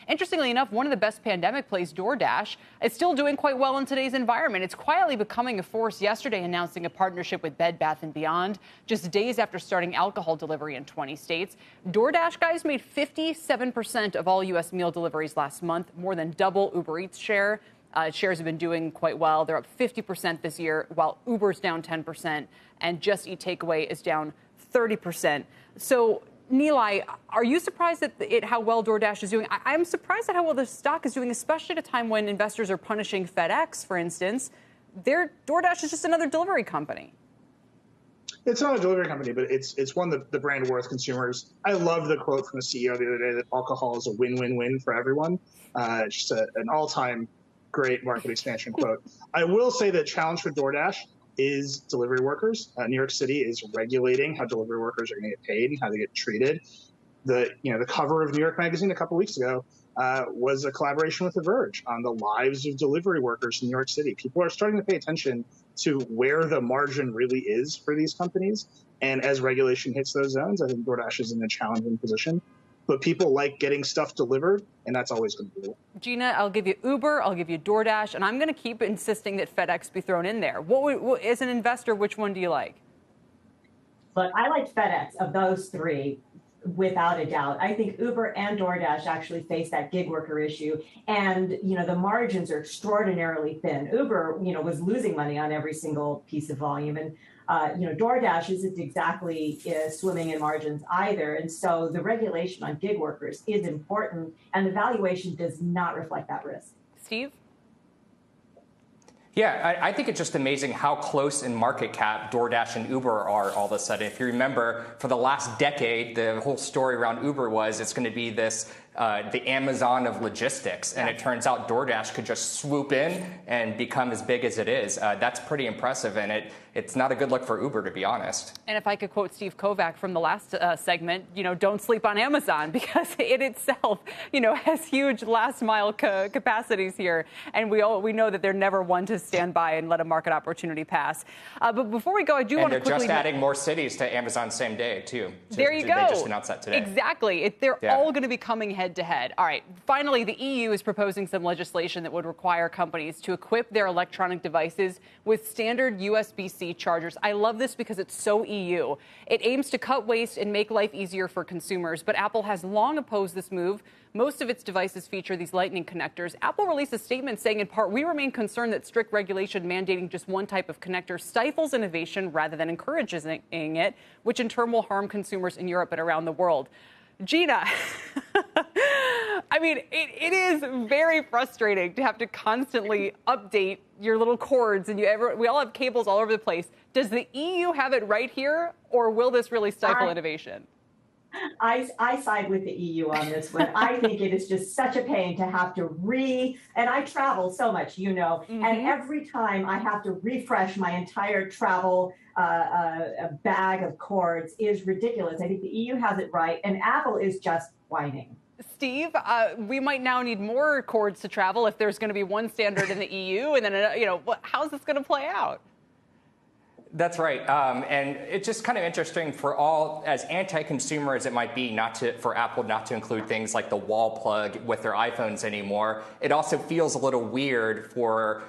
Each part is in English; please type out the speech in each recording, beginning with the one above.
Interestingly enough, one of the best pandemic plays, DoorDash, is still doing quite well in today's environment. It's quietly becoming a force, yesterday announcing a partnership with Bed Bath & Beyond, just days after starting alcohol delivery in 20 states. DoorDash, guys, made 57% of all U.S. meal deliveries last month, more than double Uber Eats' share. Shares have been doing quite well. They're up 50% this year, while Uber's down 10%, and Just Eat Takeaway is down 30%. So, Nilay, are you surprised at how well DoorDash is doing? I'm surprised at how well the stock is doing, especially at a time when investors are punishing FedEx, for instance. DoorDash is just another delivery company. It's not a delivery company, but it's one that the brand worth consumers. I love the quote from the CEO the other day that alcohol is a win-win-win for everyone. Just an all-time great market expansion quote. I will say that challenge for DoorDash is delivery workers. New York City is regulating how delivery workers are going to get paid and how they get treated. The cover of New York Magazine a couple weeks ago was a collaboration with The Verge on the lives of delivery workers in New York City. People are starting to pay attention to where the margin really is for these companies. And as regulation hits those zones, I think DoorDash is in a challenging position. But people like getting stuff delivered, and that's always going to be. Gina, I'll give you Uber, I'll give you DoorDash, and I'm going to keep insisting that FedEx be thrown in there. As an investor, which one do you like? Look, I like FedEx of those three, without a doubt. I think Uber and DoorDash actually face that gig worker issue. And, the margins are extraordinarily thin. Uber, was losing money on every single piece of volume. And DoorDash isn't exactly swimming in margins either. And so the regulation on gig workers is important, and the valuation does not reflect that risk. Steve? Yeah, I think it's just amazing how close in market cap DoorDash and Uber are all of a sudden. If you remember, for the last decade, the whole story around Uber was it's going to be this the Amazon of logistics. And it turns out DoorDash could just swoop in and become as big as it is. That's pretty impressive. And it's not a good look for Uber, to be honest. And if I could quote Steve Kovac from the last segment, don't sleep on Amazon, because it itself, has huge last mile capacities here. And we know that they're never one to stand by and let a market opportunity pass. But before we go, I do want to quickly... And they're just adding more cities to Amazon same day, too. There you go. They just announced that today. Exactly. They're all going to be coming head to head. All right. Finally, the EU is proposing some legislation that would require companies to equip their electronic devices with standard USB-C chargers. I love this because it's so EU. It aims to cut waste and make life easier for consumers, but Apple has long opposed this move. Most of its devices feature these Lightning connectors. Apple released a statement saying, in part, we remain concerned that strict regulation mandating just one type of connector stifles innovation rather than encouraging it, which in turn will harm consumers in Europe and around the world. Gina, I mean, it is very frustrating to have to constantly update your little cords, and we all have cables all over the place. Does the EU have it right here, or will this really stifle innovation? I side with the EU on this one. I think it is just such a pain to have to and I travel so much, and every time I have to refresh my entire travel bag of cords is ridiculous. I think the EU has it right, and Apple is just whining. Steve, we might now need more cords to travel if there's going to be one standard in the EU, and then, how's this going to play out? That's right. And it's just kind of interesting for all, as anti-consumer as it might be, for Apple not to include things like the wall plug with their iPhones anymore. It also feels a little weird for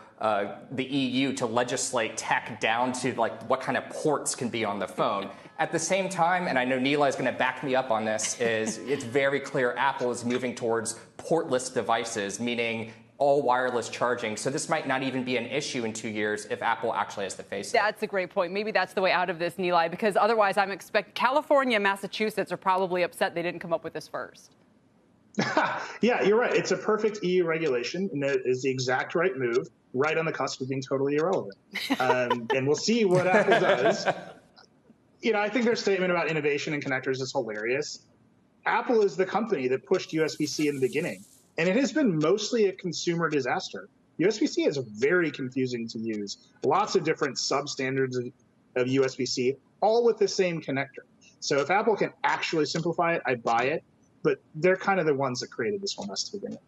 the EU to legislate tech down to what kind of ports can be on the phone. At the same time, and I know Nilay is going to back me up on this, it's very clear Apple is moving towards portless devices, meaning all wireless charging. So this might not even be an issue in 2 years if Apple actually has to face it. That's a great point. Maybe that's the way out of this, Nilay, because otherwise I'm expecting California and Massachusetts are probably upset they didn't come up with this first. Yeah, you're right. It's a perfect EU regulation, and it is the exact right move, right on the cusp of being totally irrelevant. And we'll see what Apple does. I think their statement about innovation and connectors is hilarious. Apple is the company that pushed USB-C in the beginning, and it has been mostly a consumer disaster. USB-C is very confusing to use. Lots of different substandards of USB-C, all with the same connector. So if Apple can actually simplify it, I buy it. But they're kind of the ones that created this whole mess to begin with.